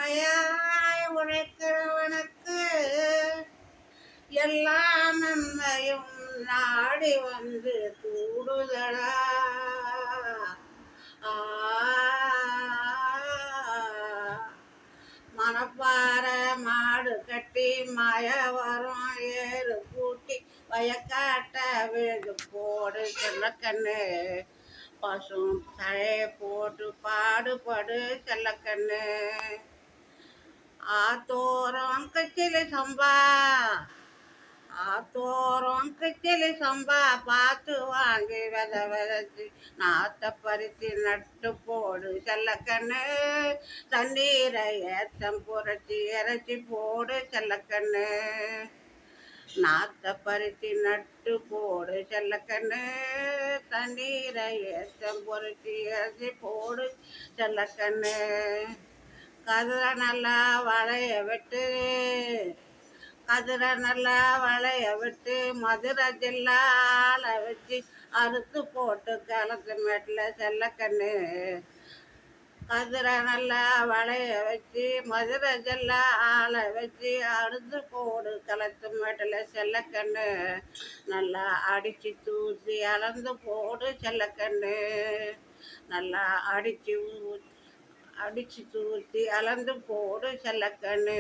கடுமையாய் உழைக்கிறவனுக்கு எல்லா நன்மையும் நாடி வந்து கூடுதலா. மணப்பாற மாடு கட்டி மய வரும் ஏறு கூட்டி வயக்காட்ட வீடு போடு செல்லக்கண்ணு. பசும் தழைய போட்டு பாடுபடு செல்லக்கண்ணு. ஆத்தோரம் கச்சிலி சம்பா, ஆத்தோரம் கிச்சிலி சம்பா பார்த்து வாங்கி விதைச்சு நாத்த பறித்து நட்டு போடு செல்லக்கண்ணு. தண்ணீரை ஏத்தம் புரட்சி இறைச்சி போடு செல்லக்கண்ணு. நாத்த பறித்து நட்டு போடு செல்லக்கண்ணு. தண்ணீரை ஏத்தம் புரட்சி இறைச்சி போடு செல்லக்கண்ணு. கதிரை நல்லா வளைய விட்டு, கதிரை நல்லா வளைய விட்டு மதுரை ஜில்லால வச்சு அறுத்து போட்டு களத்து மேட்டில் செல்லக்கண்ணு. கதிரை நல்லா வளைய வச்சு மதுரை ஜில்லா ஆளை வச்சு அறுத்து போடு களத்து மேட்டில் செல்லக்கண்ணு. நல்லா அடித்து தூசி அளந்து போடு செல்லக்கண்ணு. நல்லா அடித்து தூசி அளந்து போடு செல்லக்கண்ணு.